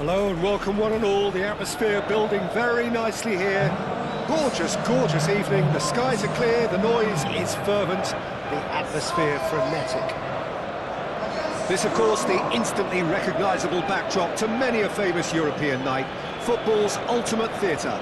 Hello and welcome one and all. The atmosphere building very nicely here. Gorgeous, gorgeous evening. The skies are clear, the noise is fervent, the atmosphere frenetic. This, of course, the instantly recognisable backdrop to many a famous European night. Football's ultimate theatre.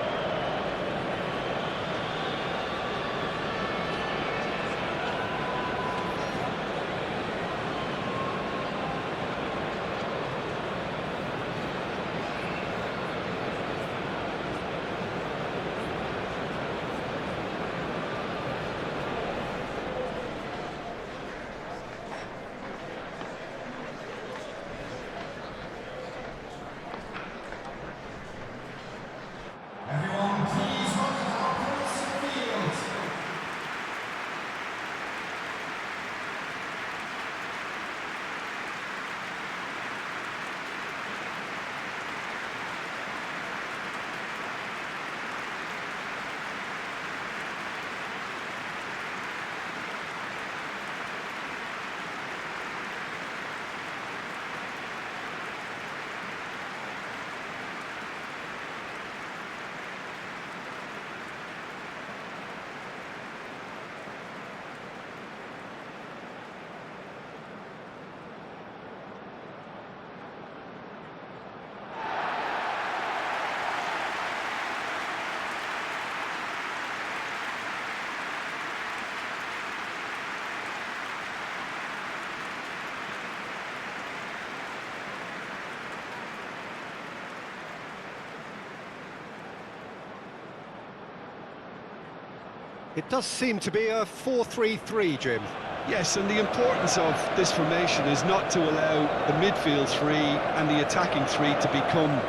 It does seem to be a 4-3-3, Jim. Yes, and the importance of this formation is not to allow the midfield three and the attacking three to become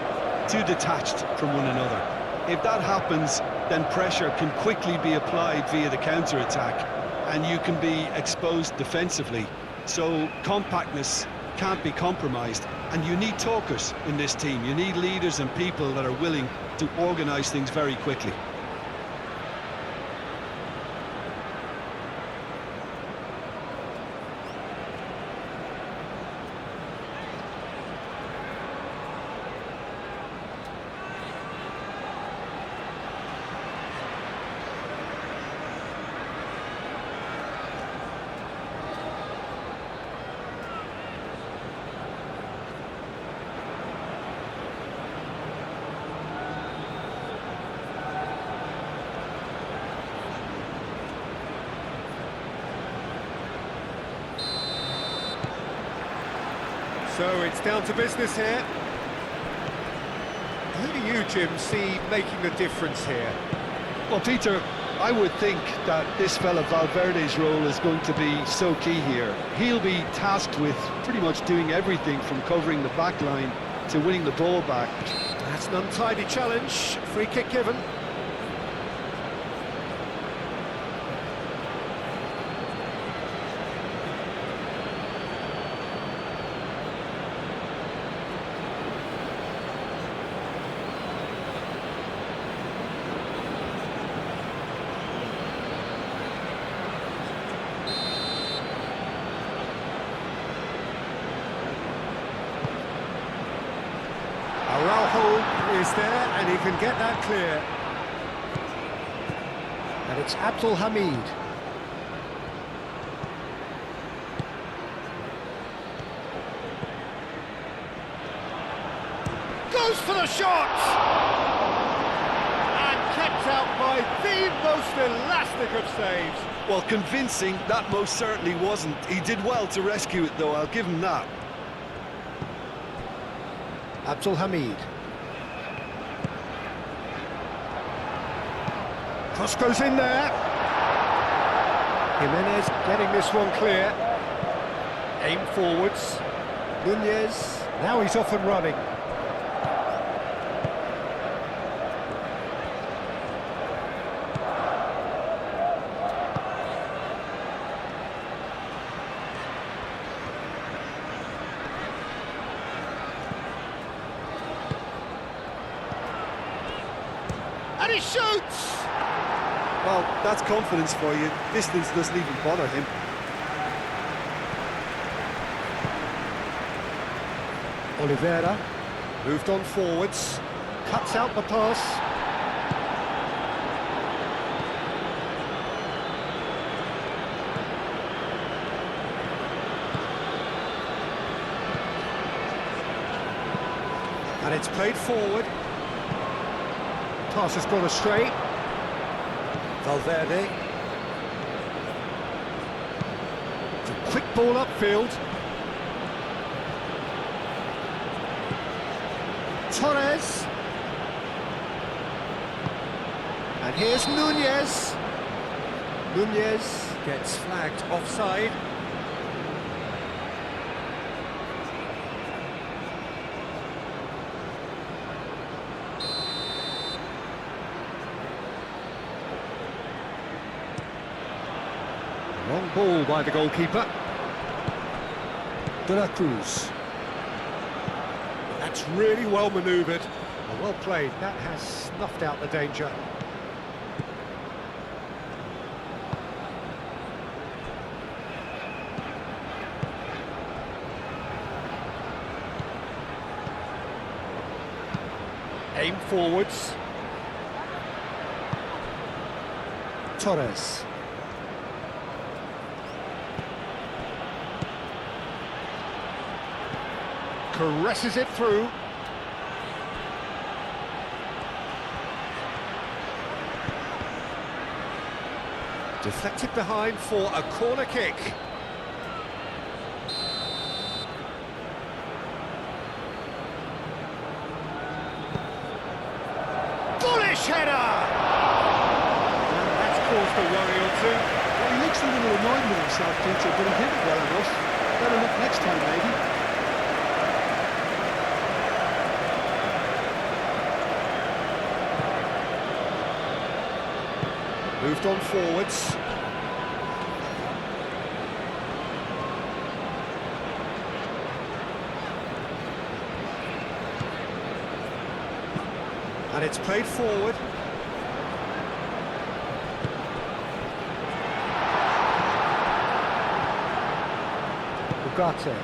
too detached from one another. If that happens, then pressure can quickly be applied via the counter-attack, and you can be exposed defensively. So compactness can't be compromised, and you need talkers in this team. You need leaders and people that are willing to organise things very quickly. So it's down to business here. Who do you, Jim, see making the difference here? Well, Peter, I would think that this fella Valverde's role is going to be so key here. He'll be tasked with pretty much doing everything from covering the back line to winning the ball back. That's an untidy challenge. Free kick given. Araujo is there, and he can get that clear. And it's Abdul Hamid. Goes for the shot! And kept out by the most elastic of saves. Well, convincing, that most certainly wasn't. He did well to rescue it, though, I'll give him that. Abdul Hamid. Cross goes in there. Jimenez getting this one clear. Aim forwards. Nunez. Now he's off and running. And he shoots! Well, that's confidence for you. Distance doesn't even bother him. Oliveira. Moved on forwards, cuts out the pass. And it's played forward. Pass has gone astray. Valverde. It's a quick ball upfield. Torres. And here's Nunez. Nunez gets flagged offside. Long ball by the goalkeeper. De la Cruz. That's really well manoeuvred. Well played. That has snuffed out the danger. Aim forwards. Torres. Caresses it through. Deflected behind for a corner kick. Bullish header! That's caused a worry or two. Well, he looks a little annoyed with himself, Peter, but he hit it well enough. Better look next time, maybe. Moved on forwards. And it's played forward. Ugarte.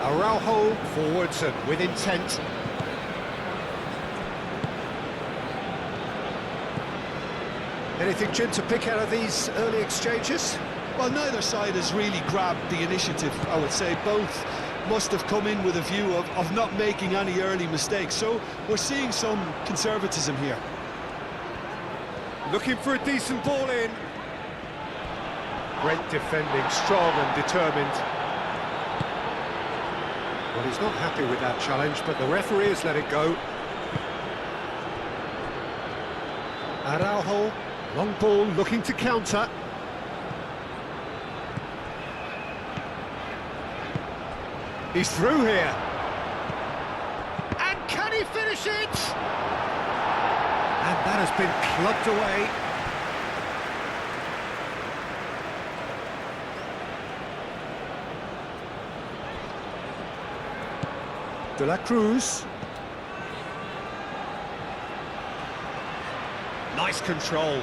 Araujo forwards and with intent. Anything, Jim, to pick out of these early exchanges? Well, neither side has really grabbed the initiative, I would say. Both must have come in with a view of not making any early mistakes. So we're seeing some conservatism here. Looking for a decent ball in. Great defending, strong and determined. Well, he's not happy with that challenge, but the referee has let it go. Araujo, long ball, looking to counter. He's through here. And can he finish it? And that has been plugged away. De la Cruz. Nice control.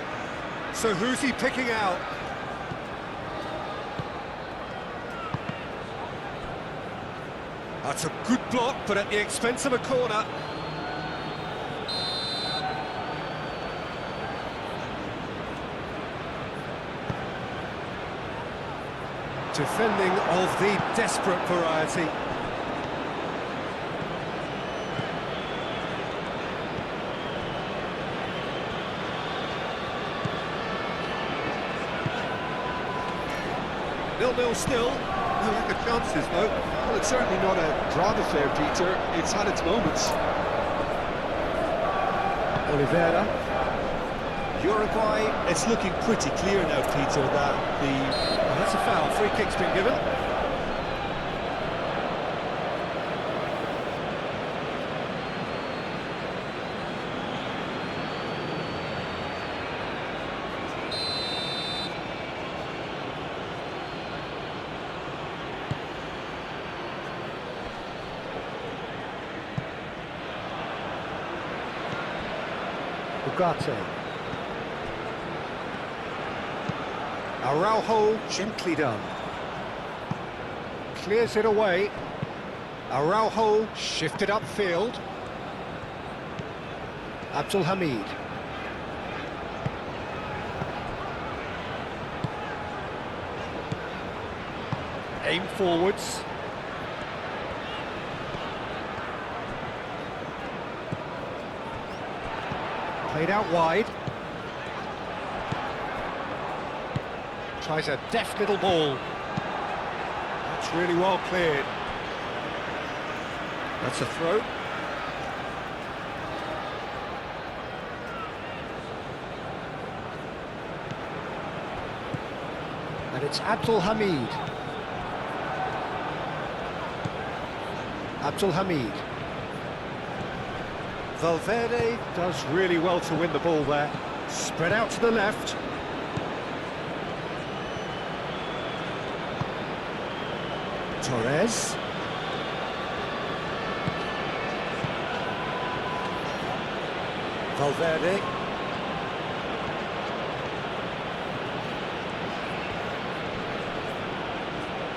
So who's he picking out? That's a good block, but at the expense of a corner. Defending of the desperate variety. Nil-nil still. No lack of chances, though. Well, it's certainly not a drawn affair, Peter. It's had its moments. Oliveira. Uruguay. It's looking pretty clear now, Peter, that Well, that's a foul. Free kick's been given. Ugarte. Araujo, gently done. clears it away. Araujo shifted upfield. Abdul Hamid. Aim forwards. Played out wide. Tries a deft little ball. That's really well cleared. That's a throw. And it's Abdul Hamid. Abdul Hamid. Valverde does really well to win the ball there. Spread out to the left. Torres. Valverde.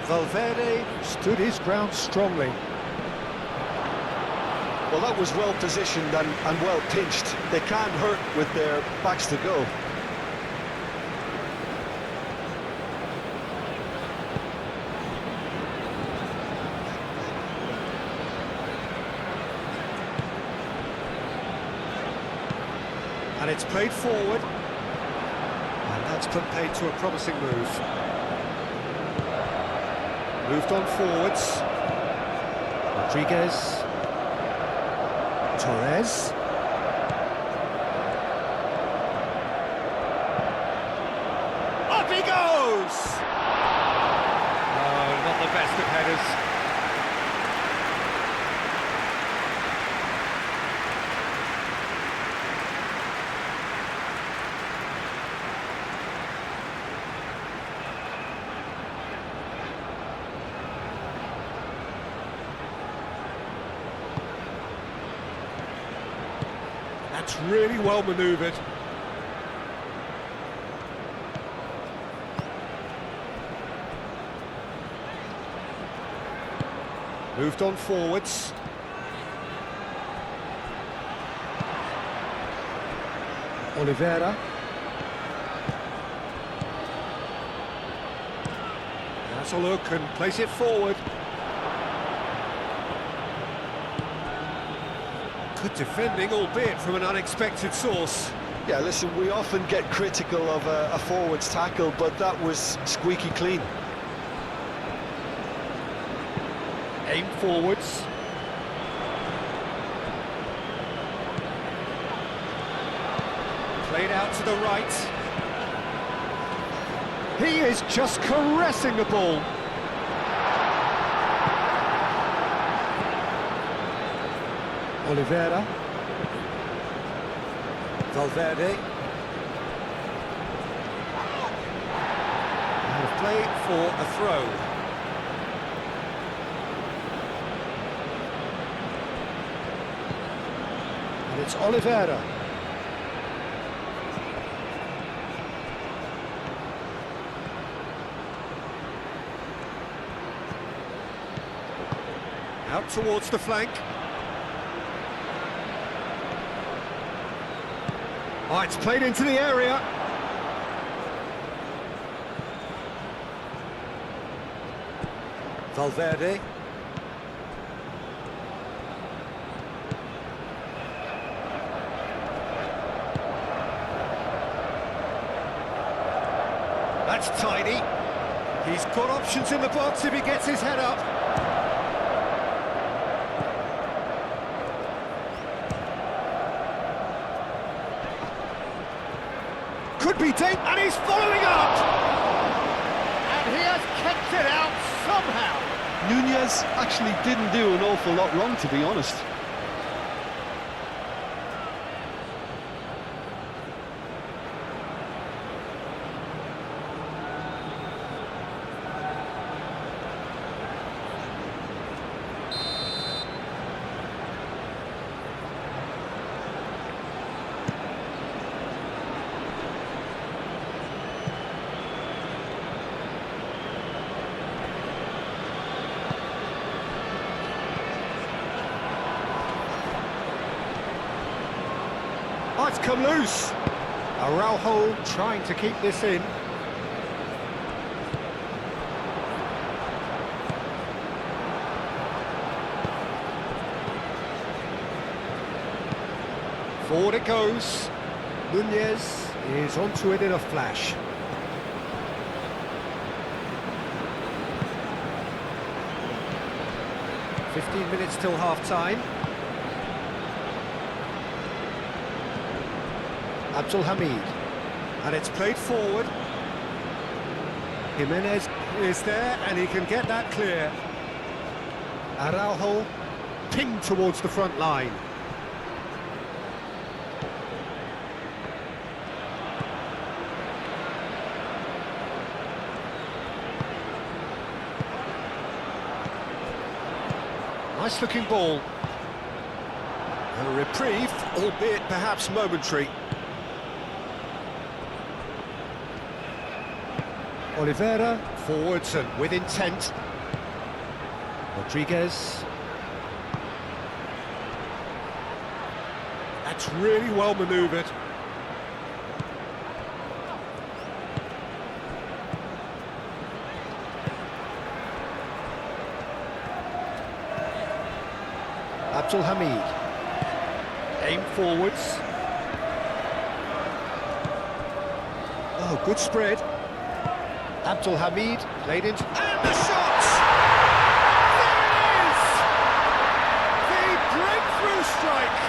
Valverde stood his ground strongly. Well, that was well positioned and well pinched. They can't hurt with their backs to go. And it's played forward. And that's put paid to a promising move. Moved on forwards. Rodriguez. Torres. Up he goes! Oh, not the best of headers. That's really well manoeuvred. Moved on forwards. Oliveira. That's a look and place it forward. Good defending, albeit from an unexpected source. Yeah, listen, we often get critical of a forward's tackle, but that was squeaky clean. Aim forwards. Played out to the right. He is just caressing the ball. Oliveira. Valverde. And a play for a throw. And it's Oliveira. Out towards the flank. Oh, it's played into the area. Valverde. That's tidy. He's got options in the box if he gets his head up. Could be deep, and he's following up! And he has kept it out somehow. Nunez actually didn't do an awful lot wrong, to be honest. It's come loose. Araujo trying to keep this in. Forward it goes. Nunez is onto it in a flash. "15 minutes till half-time. Abdul Hamid, and it's played forward. Jimenez is there, and he can get that clear. Araujo pinged towards the front line. Nice looking ball. A reprieve, albeit perhaps momentary. Oliveira forwards and with intent. Rodriguez. That's really well manoeuvred. Abdul Hamid. Aim forwards. Oh, good spread. Abdul Hamid played into... And the shot! There it is! The breakthrough strike!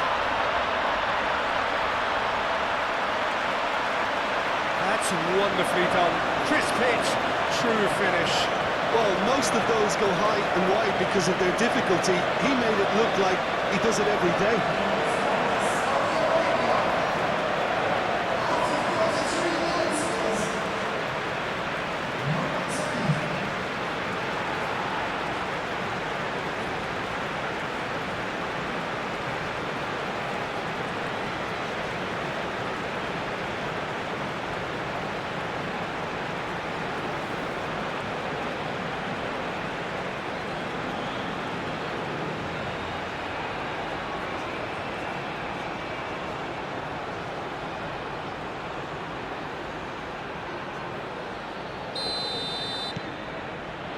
That's wonderfully done. Crisp hit, true finish. Well, most of those go high and wide because of their difficulty. He made it look like he does it every day.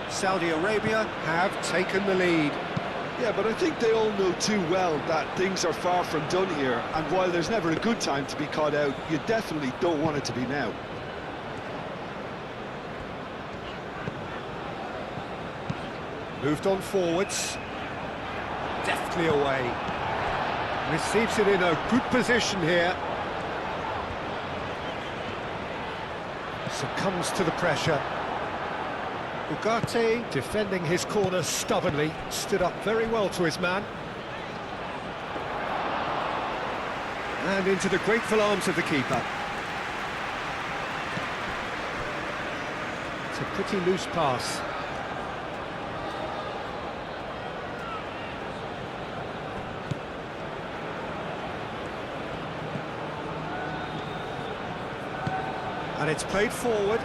Saudi Arabia have taken the lead. Yeah, but I think they all know too well that things are far from done here, and while there's never a good time to be caught out, you definitely don't want it to be now. Moved on forwards. Deftly away. Receives it in a good position here. Succumbs to the pressure. Ugarte, defending his corner stubbornly, stood up very well to his man. And into the grateful arms of the keeper. It's a pretty loose pass. And it's played forward.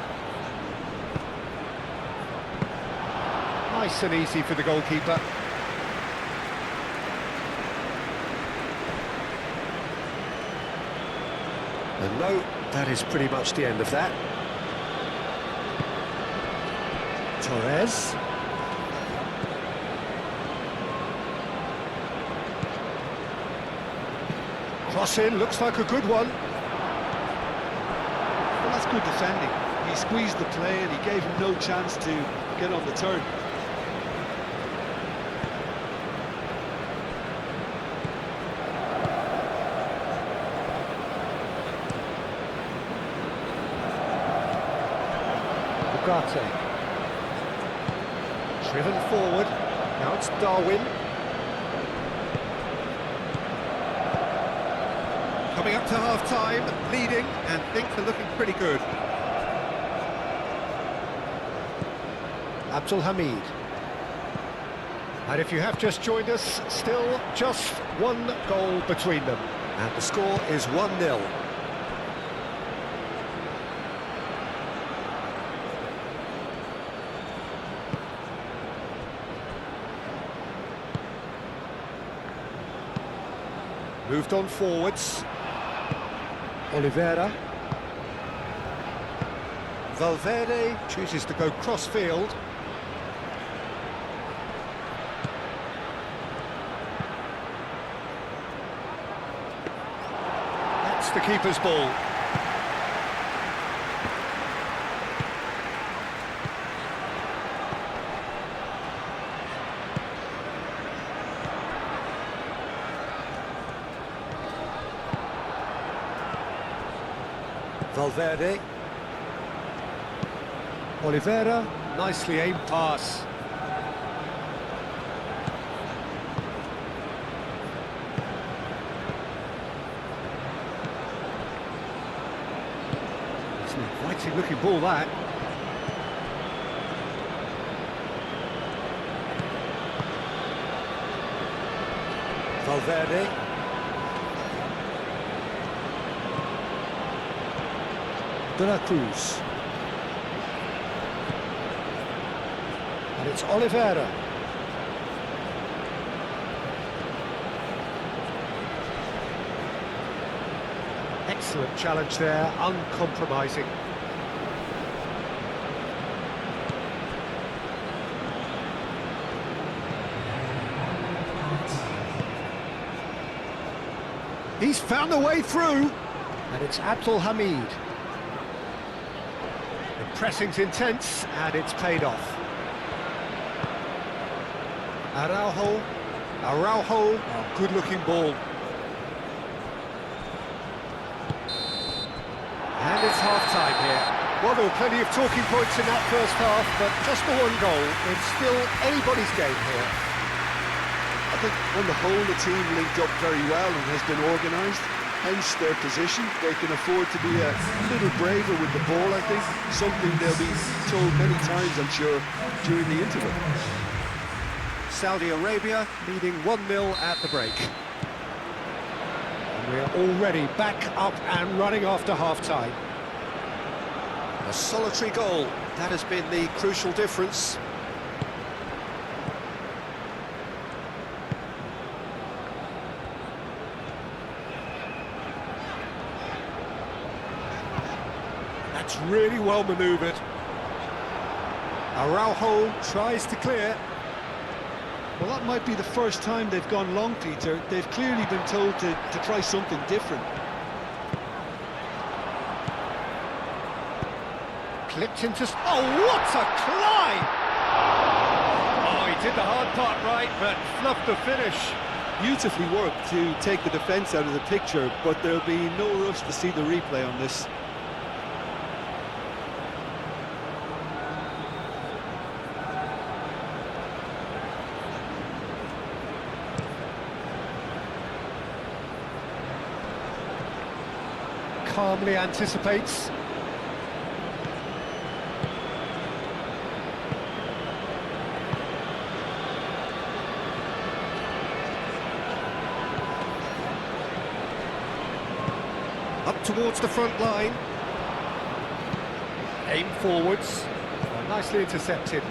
Nice and easy for the goalkeeper. And no, that is pretty much the end of that. Torres. Cross in, looks like a good one. Well, that's good defending. He squeezed the play and he gave him no chance to get on the turn. Ugarte. Driven forward. Now it's Darwin. Coming up to half-time, leading, and things are looking pretty good. Abdul Hamid. And if you have just joined us, still just one goal between them. And the score is 1-0. Moved on forwards. Oliveira. Valverde chooses to go cross-field. That's the keeper's ball. Valverde. Oliveira, nicely aimed pass. It's an inviting looking ball, that. Valverde. De la Cruz. And it's Oliveira. Excellent challenge there, uncompromising. He's found a way through, and it's Abdul Hamid. The pressing's intense, and it's paid off. Araujo, oh, good-looking ball. And it's half-time here. Well, there were plenty of talking points in that first half, but just the one goal. It's still anybody's game here. I think on the whole the team linked up very well and has been organised, hence their position. They can afford to be a little braver with the ball, I think, something they'll be told many times, I'm sure, during the interval. Saudi Arabia leading 1-0 at the break. And we're already back up and running after half-time. A solitary goal, that has been the crucial difference. That's really well manoeuvred. Araujo tries to clear. Well, that might be the first time they've gone long, Peter. They've clearly been told to try something different. Clipped into... Oh, what a climb! Oh, he did the hard part right, but fluffed the finish. Beautifully worked to take the defence out of the picture, but there'll be no rush to see the replay on this. Calmly anticipates. Up towards the front line. Aim forwards. Nicely intercepted.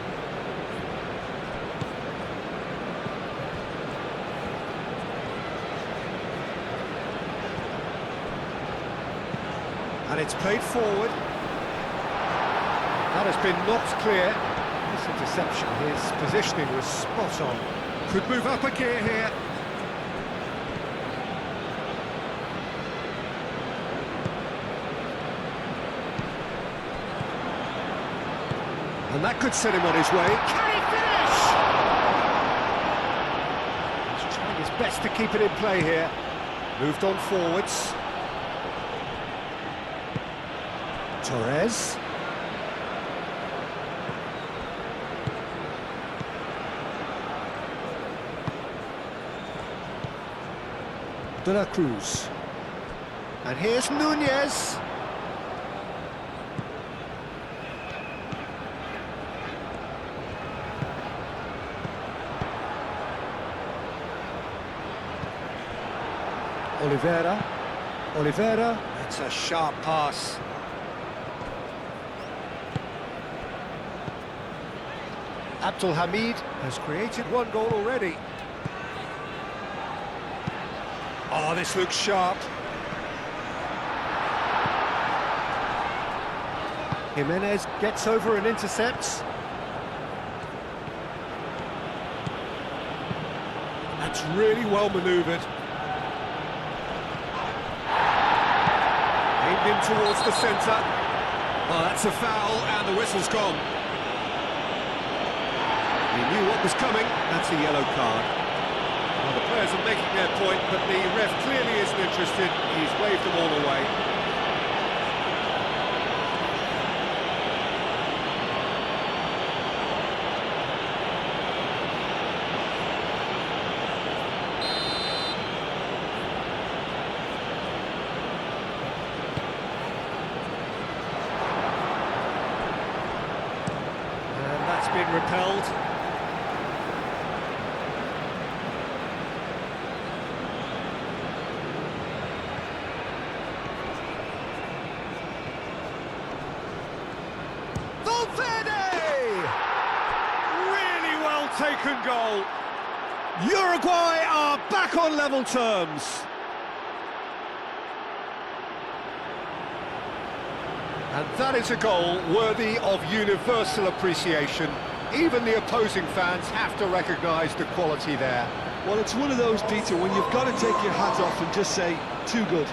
And it's played forward. That has been knocked clear. This interception, his positioning was spot on. Could move up a gear here. And that could set him on his way. Can he finish? He's trying his best to keep it in play here. Moved on forwards. Torres. De la Cruz. And here's Nunez. Oliveira. That's a sharp pass. Abdul Hamid has created one goal already. Oh, this looks sharp. Jimenez gets over and intercepts. That's really well manoeuvred. Aimed in towards the centre. Oh, that's a foul, and the whistle's gone. He knew what was coming. That's a yellow card. Well, the players are making their point, but the ref clearly isn't interested. He's waved them all away. And that's been repelled. Really well taken goal. Uruguay are back on level terms. And that is a goal worthy of universal appreciation. Even the opposing fans have to recognise the quality there. Well, it's one of those, Peter, when you've got to take your hat off and just say, too good.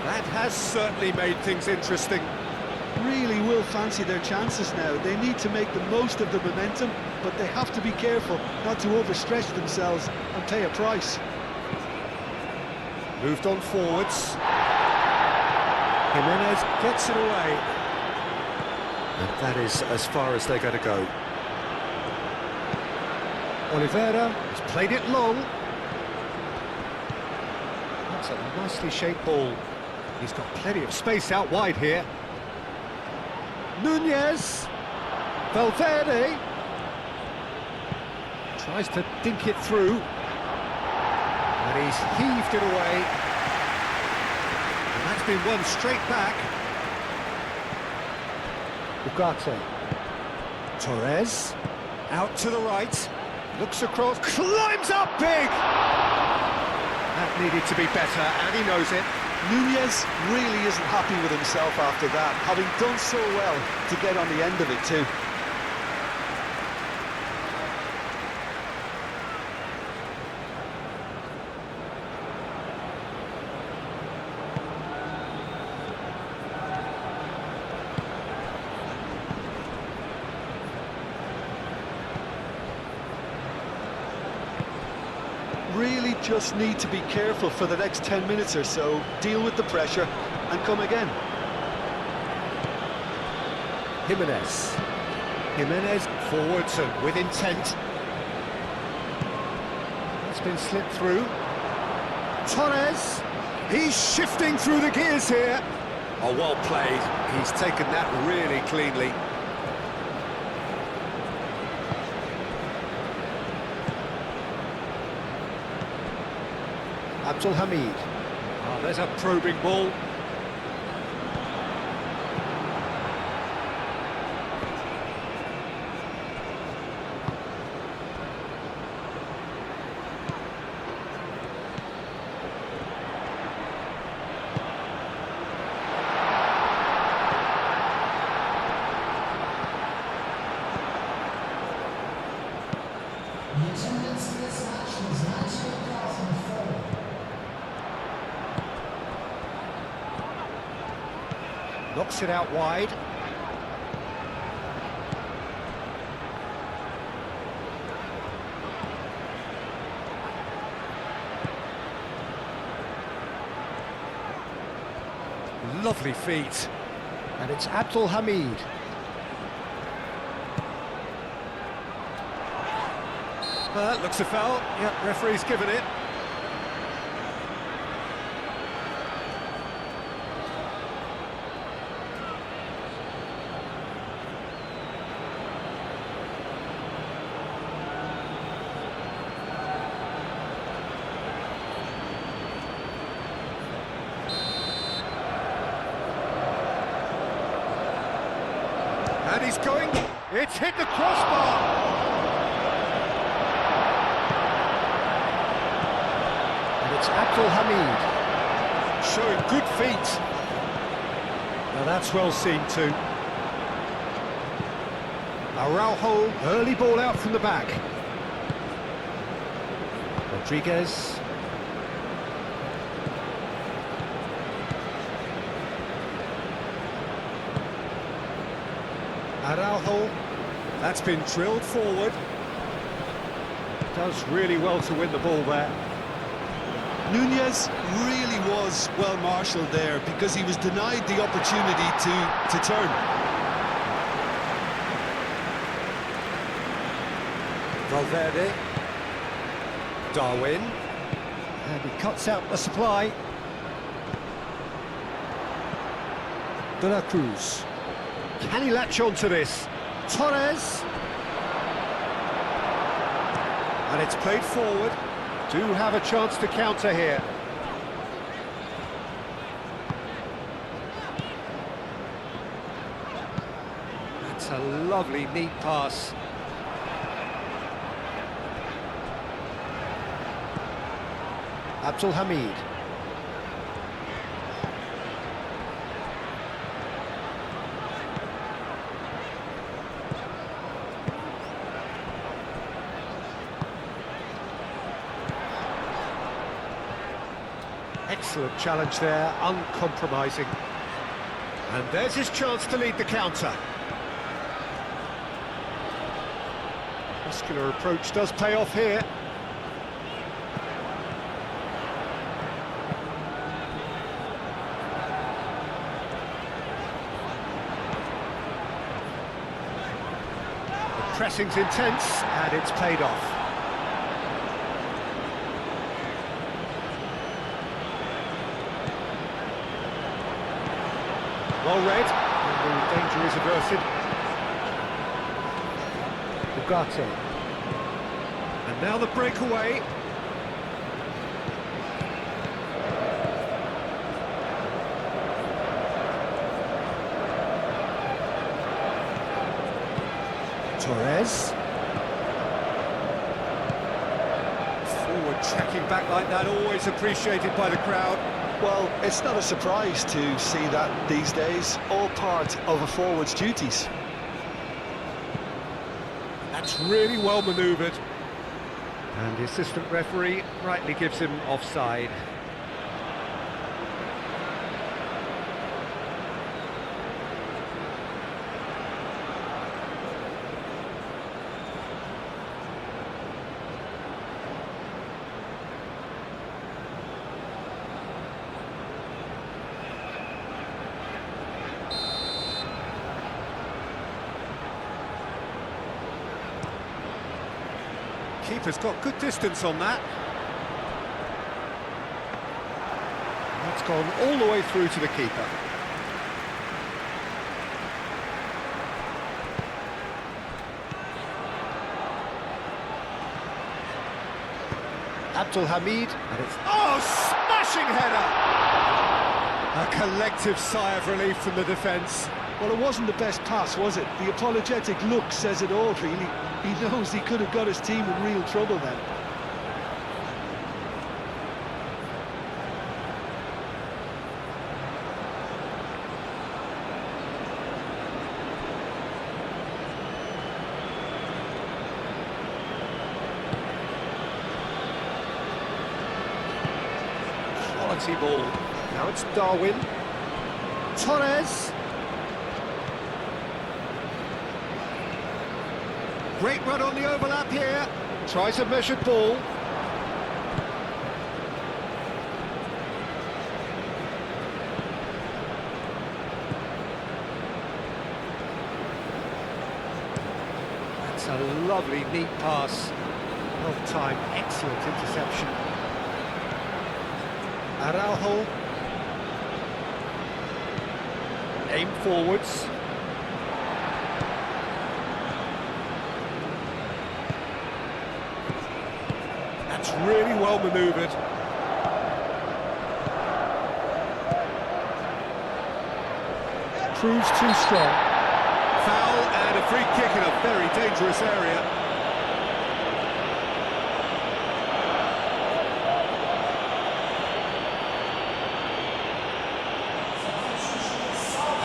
That has certainly made things interesting. Really will fancy their chances now. They need to make the most of the momentum, but they have to be careful not to overstretch themselves and pay a price. Moved on forwards. Jimenez gets it away. And that is as far as they're going to go. Oliveira has played it long. That's a nicely shaped ball. He's got plenty of space out wide here. Nunez. Valverde. Tries to dink it through. And he's heaved it away. And that's been won straight back. Ugarte. Torres. Out to the right. Looks across. Climbs up big! That needed to be better, and he knows it. Nunez really isn't happy with himself after that, having done so well to get on the end of it too. Really just need to be careful for the next 10 minutes or so, deal with the pressure and come again. Jimenez. Jimenez forwards and with intent. It's been slipped through. Torres. He's shifting through the gears here. Oh, well played. He's taken that really cleanly. Abdul Hamid. Oh, there's a probing ball. The attendance for this match was 98,004. Knocks it out wide. Lovely feet. And it's Abdul Hamid. Looks a foul. Yep, referee's given it. And he's going, it's hit the crossbar! And it's Abdul Hamid, showing good feet. Now that's well seen too. Araujo, early ball out from the back. Rodriguez. Araujo, that's been drilled forward. Does really well to win the ball there. Nunez really was well marshalled there because he was denied the opportunity to turn. Valverde. Darwin. And he cuts out the supply. De la Cruz. Can he latch on to this? Torres. And it's played forward. Do have a chance to counter here. That's a lovely, neat pass. Abdul Hamid. Excellent challenge there, uncompromising. And there's his chance to lead the counter. Muscular approach does pay off here. The pressing's intense, and it's paid off. Well read, and the danger is averted. Ugarte. And now the breakaway. Torres. Forward tracking back like that, always appreciated by the crowd. Well, it's not a surprise to see that these days, all part of a forward's duties. That's really well manoeuvred. And the assistant referee rightly gives him offside. Keeper's got good distance on that. That's gone all the way through to the keeper. Abdul Hamid, and it's... Oh, smashing header! A collective sigh of relief from the defence. Well, it wasn't the best pass, was it? The apologetic look says it all, really. He knows he could have got his team in real trouble then. Quality ball. Now it's Darwin. Torres. Great run on the overlap here. Tries a measured ball. That's a lovely, neat pass. Well timed, excellent interception. Araujo. Aim forwards. That's really well manoeuvred. Proves too strong. Foul and a free kick in a very dangerous area.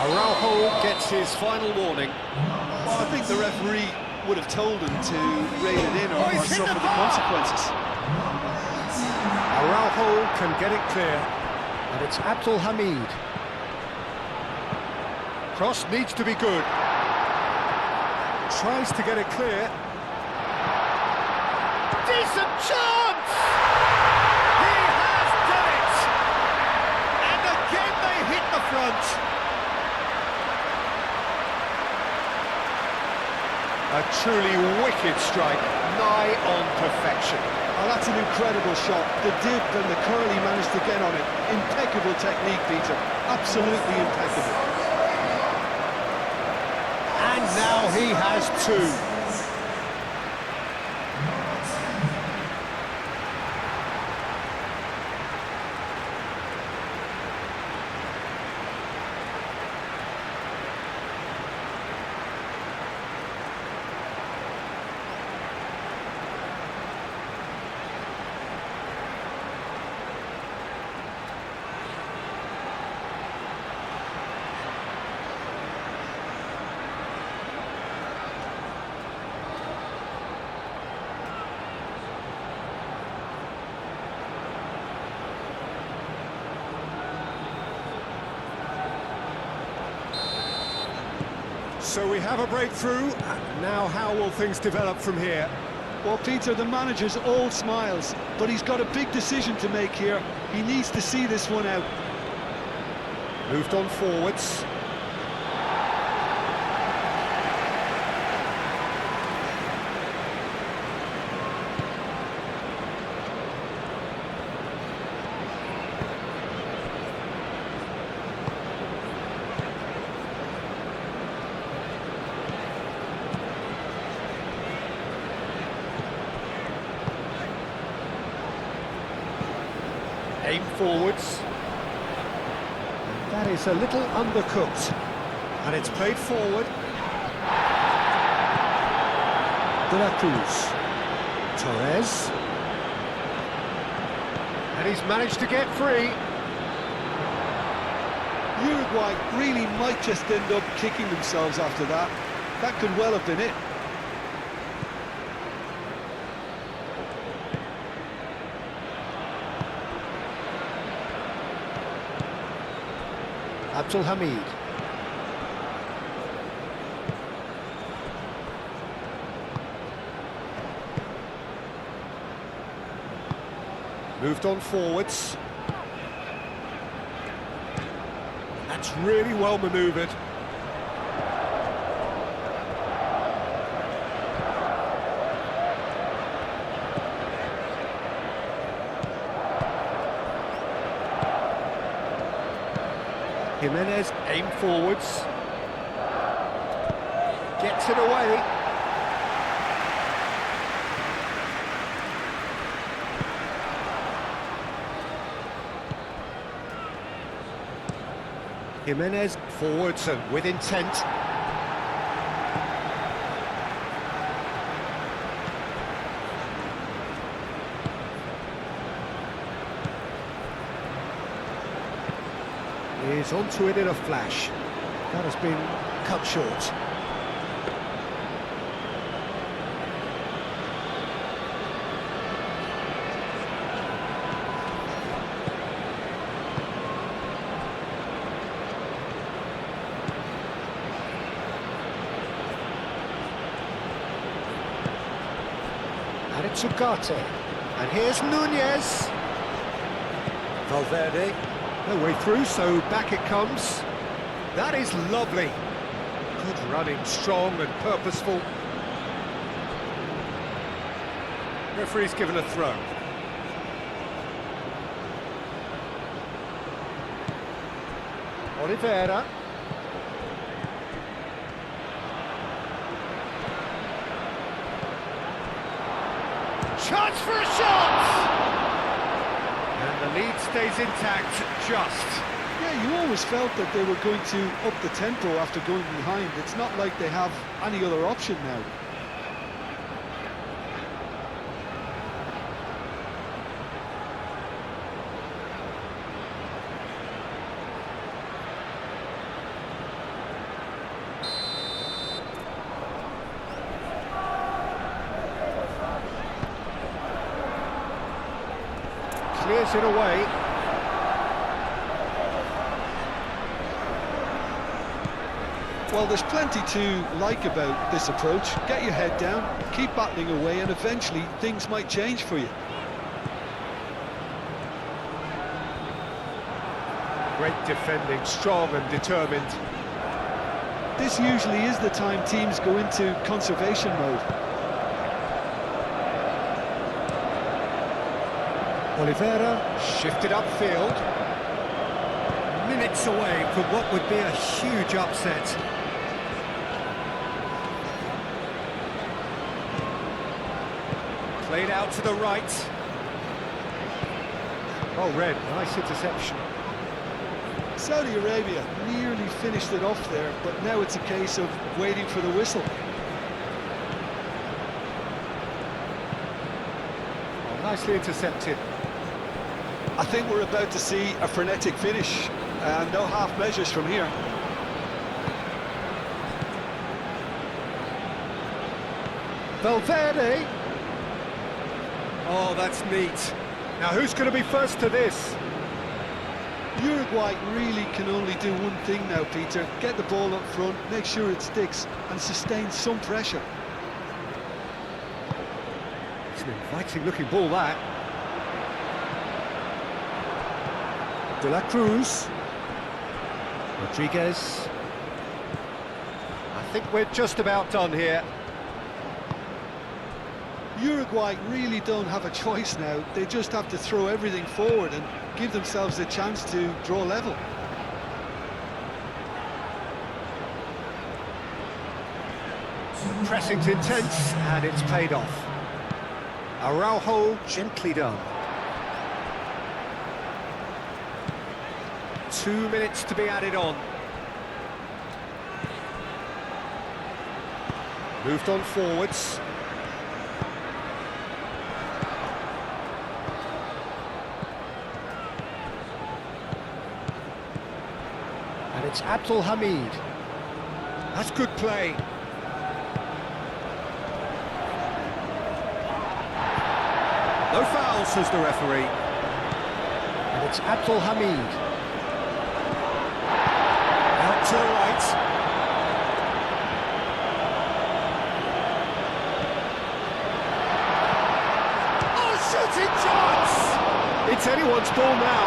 Araujo gets his final warning. Well, I think the referee would have told him to rein it in or he's hit suffer the the bar! consequences. Araujo can get it clear, and it's Abdul Hamid. Cross needs to be good. Tries to get it clear. Decent chance! He has done it! And again they hit the front. A truly wicked strike, nigh on perfection. Oh, that's an incredible shot. The dip and the curl he managed to get on it. Impeccable technique, Peter. Absolutely impeccable. And now he has two. So we have a breakthrough. Now how will things develop from here? Well, Peter, the manager's all smiles, but he's got a big decision to make here. He needs to see this one out. Moved on forwards. Aim forwards. That is a little undercooked. And it's played forward. De la Cruz. Torres. And he's managed to get free. Uruguay really might just end up kicking themselves after that. That could well have been it. Abdul Hamid. Moved on forwards. That's really well manoeuvred. Jimenez, aim forwards. Gets it away. Jimenez, forwards and with intent. Is onto it in a flash. That has been cut short. And it's Ugarte. And here's Nunez. Valverde. No way through, so back it comes. That is lovely. Good running, strong and purposeful. Referee's given a throw. Oliveira. Chance for a shot! And the lead stays intact, just. Yeah, you always felt that they were going to up the tempo after going behind. It's not like they have any other option now. Clears it away. Well, there's plenty to like about this approach. Get your head down, keep battling away, and eventually things might change for you. Great defending, strong and determined. This usually is the time teams go into conservation mode. Oliveira shifted upfield. Minutes away from what would be a huge upset. Played out to the right. Oh, Red, nice interception. Saudi Arabia nearly finished it off there, but now it's a case of waiting for the whistle. Oh, nicely intercepted. I think we're about to see a frenetic finish, and no half measures from here. Valverde. Oh, that's neat. Now, who's going to be first to this? Uruguay really can only do one thing now, Peter. Get the ball up front, make sure it sticks, and sustain some pressure. It's an inviting-looking ball, that. De la Cruz. Rodriguez. I think we're just about done here. Uruguay really don't have a choice now. They just have to throw everything forward and give themselves a chance to draw level. Pressing's intense, and it's paid off. Araujo gently done. 2 minutes to be added on. Moved on forwards. And it's Abdul Hamid. That's good play. No foul, says the referee. And it's Abdul Hamid. Out to the right. Oh, shooting chance! It's anyone's ball now.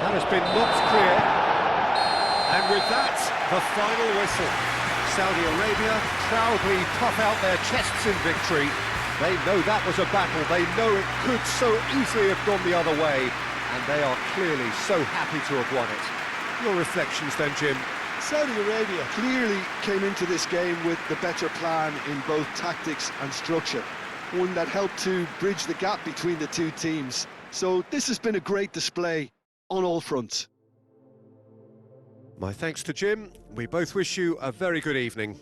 That has been knocked clear. And with that, the final whistle. Saudi Arabia proudly puff out their chests in victory. They know that was a battle. They know it could so easily have gone the other way. And they are clearly so happy to have won it. Your reflections then, Jim? Saudi Arabia clearly came into this game with the better plan in both tactics and structure. One that helped to bridge the gap between the two teams. So this has been a great display on all fronts. My thanks to Jim. We both wish you a very good evening.